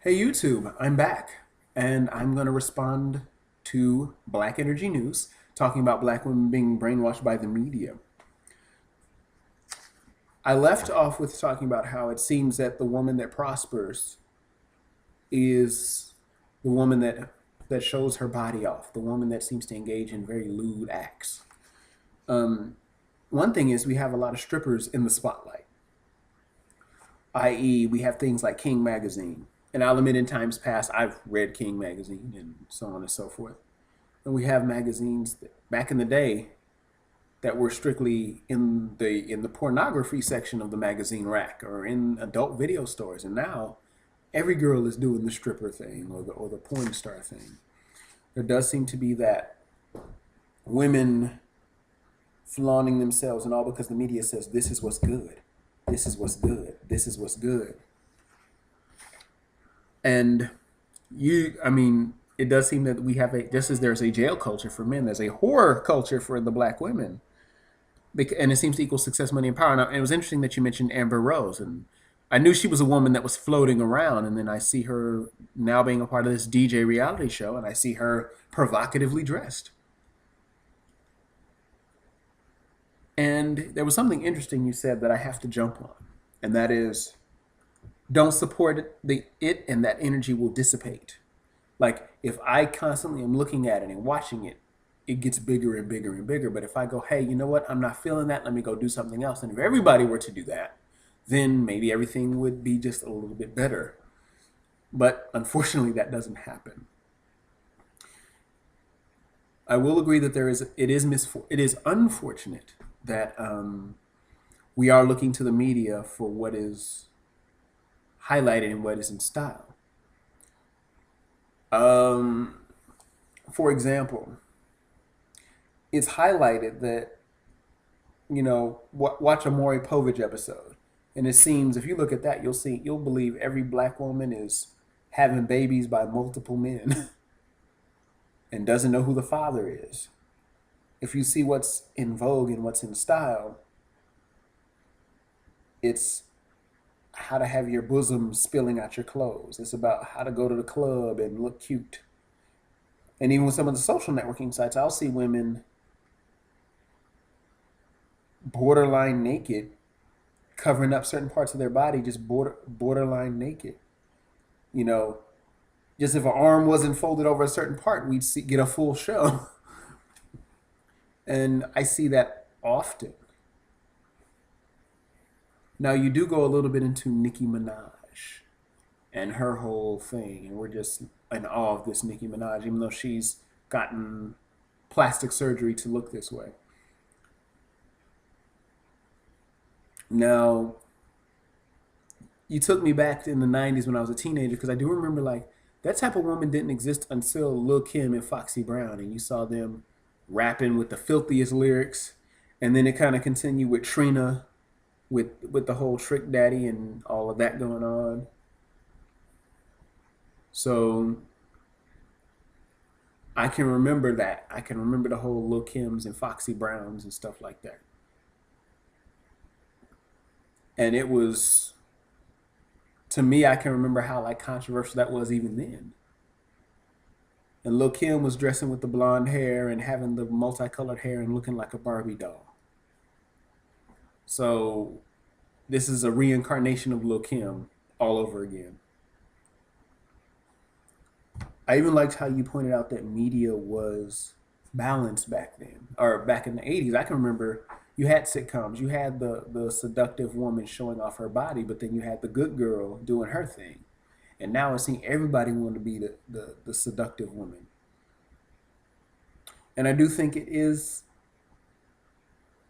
Hey YouTube, I'm back and I'm going to respond to Black Energy News talking about black women being brainwashed by the media. I left off with talking about how it seems that the woman that prospers is the woman that shows her body off, the woman that seems to engage in very lewd acts. One thing is we have a lot of strippers in the spotlight, i.e., we have things like King Magazine. And I'll admit in times past, I've read King Magazine and so on and so forth. And we have magazines that, back in the day, that were strictly in the pornography section of the magazine rack or in adult video stores. And now every girl is doing the stripper thing or the porn star thing. There does seem to be that women flaunting themselves and all because the media says this is what's good. This is what's good. This is what's good. And it does seem that we have just as there's a jail culture for men, there's a horror culture for the black women. And it seems to equal success, money, and power. Now, it was interesting that you mentioned Amber Rose. And I knew she was a woman that was floating around. And then I see her now being a part of this DJ reality show, and I see her provocatively dressed. And there was something interesting you said that I have to jump on. And that is, don't support it and that energy will dissipate. Like if I constantly am looking at it and watching it, it gets bigger and bigger and bigger. But if I go, hey, you know what? I'm not feeling that. Let me go do something else. And if everybody were to do that, then maybe everything would be just a little bit better. But unfortunately, that doesn't happen. I will agree that it is unfortunate that we are looking to the media for what is highlighted and what is in style. For example, it's highlighted that, watch a Maury Povich episode. And it seems, if you look at that, you'll believe every black woman is having babies by multiple men and doesn't know who the father is. If you see what's in vogue and what's in style, it's how to have your bosom spilling out your clothes. It's about how to go to the club and look cute. And even with some of the social networking sites, I'll see women borderline naked, covering up certain parts of their body, just borderline naked. Just if an arm wasn't folded over a certain part, get a full show. And I see that often. Now you do go a little bit into Nicki Minaj and her whole thing, and we're just in awe of this Nicki Minaj, even though she's gotten plastic surgery to look this way. Now, you took me back in the 90s when I was a teenager, because I do remember like that type of woman didn't exist until Lil' Kim and Foxy Brown, and you saw them rapping with the filthiest lyrics, and then it kind of continued with Trina with the whole Trick Daddy and all of that going on. So I can remember that. I can remember the whole Lil' Kims and Foxy Browns and stuff like that. And it was, to me, I can remember how like controversial that was even then. And Lil' Kim was dressing with the blonde hair and having the multicolored hair and looking like a Barbie doll. So this is a reincarnation of Lil' Kim all over again. I even liked how you pointed out that media was balanced back then, or back in the 80s. I can remember you had sitcoms. You had the seductive woman showing off her body, but then you had the good girl doing her thing. And now it seems everybody wanted to be the seductive woman. And I do think it is,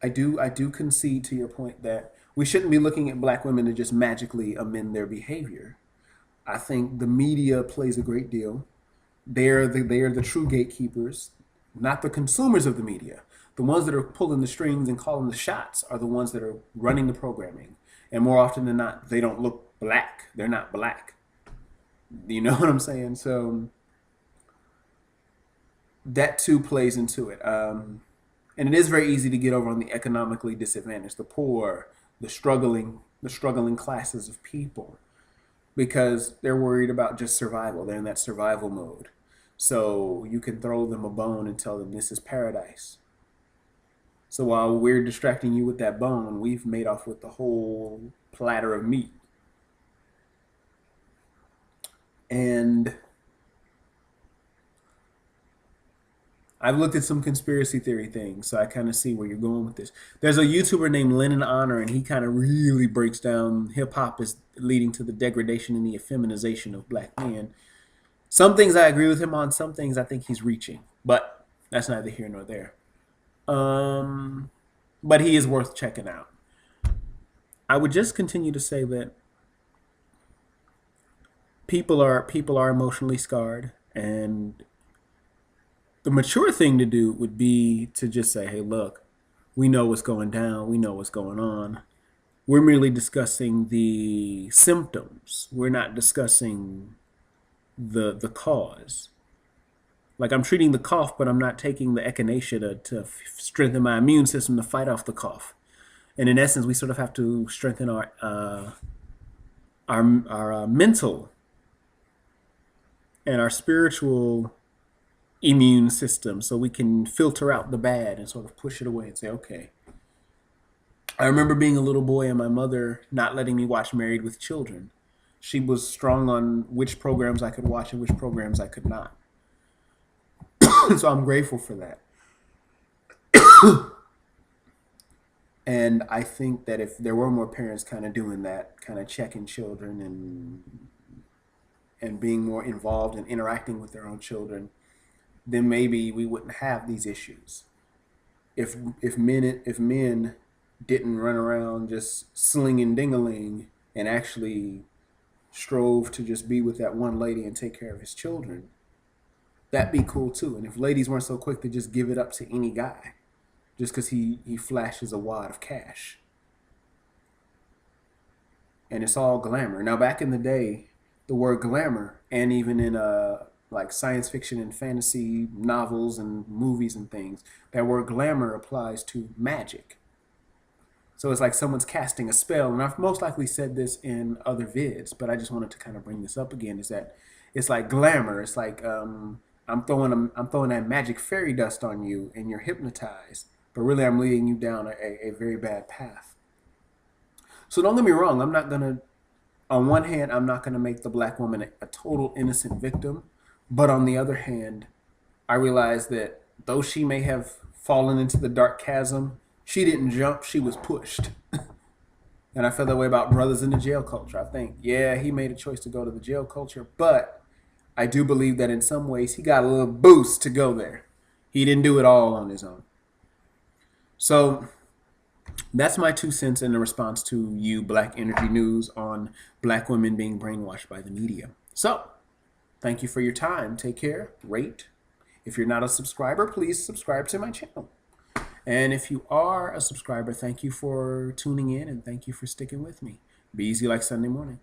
I do concede to your point that we shouldn't be looking at black women to just magically amend their behavior. I think the media plays a great deal. They are the true gatekeepers, not the consumers of the media. The ones that are pulling the strings and calling the shots are the ones that are running the programming. And more often than not, they don't look black. They're not black. You know what I'm saying? So that too plays into it. And it is very easy to get over on the economically disadvantaged, the poor, the struggling classes of people. because they're worried about just survival. They're in that survival mode. So you can throw them a bone and tell them this is paradise. So while we're distracting you with that bone, we've made off with the whole platter of meat. And I've looked at some conspiracy theory things, so I kind of see where you're going with this. There's a YouTuber named Lennon Honor, and he kind of really breaks down hip hop is leading to the degradation and the effeminization of black men. Some things I agree with him on, some things I think he's reaching, but that's neither here nor there. Um, but he is worth checking out. I would just continue to say that people are emotionally scarred, and the mature thing to do would be to just say, "Hey, look, we know what's going down. We know what's going on. We're merely discussing the symptoms. We're not discussing the cause. Like I'm treating the cough, but I'm not taking the echinacea to strengthen my immune system to fight off the cough. And in essence, we sort of have to strengthen our mental and our spiritual immune system so we can filter out the bad and sort of push it away and say, okay." I remember being a little boy and my mother not letting me watch Married with Children. She was strong on which programs I could watch and which programs I could not. So I'm grateful for that. And I think that if there were more parents kind of doing that, kind of checking children and being more involved and interacting with their own children, then maybe we wouldn't have these issues. If men didn't run around just slinging dingaling and actually strove to just be with that one lady and take care of his children, that'd be cool too. And if ladies weren't so quick to just give it up to any guy just because he flashes a wad of cash, and it's all glamour. Now, back in the day, the word glamour, and even in like science fiction and fantasy novels and movies and things, that word glamour applies to magic. So it's like someone's casting a spell, and I've most likely said this in other vids, but I just wanted to kind of bring this up again. Is that it's like glamour? It's like I'm throwing that magic fairy dust on you, and you're hypnotized, but really I'm leading you down a very bad path. So don't get me wrong. I'm not gonna. On one hand, I'm not gonna make the black woman a total innocent victim, but on the other hand, I realize that though she may have fallen into the dark chasm, she didn't jump, she was pushed. And I feel that way about brothers in the jail culture. I think, yeah, he made a choice to go to the jail culture, but I do believe that in some ways he got a little boost to go there. He didn't do it all on his own. So that's my 2 cents in the response to you, Black Energy News, on black women being brainwashed by the media. So thank you for your time. Take care. Rate. If you're not a subscriber, please subscribe to my channel. And if you are a subscriber, thank you for tuning in and thank you for sticking with me. Be easy like Sunday morning.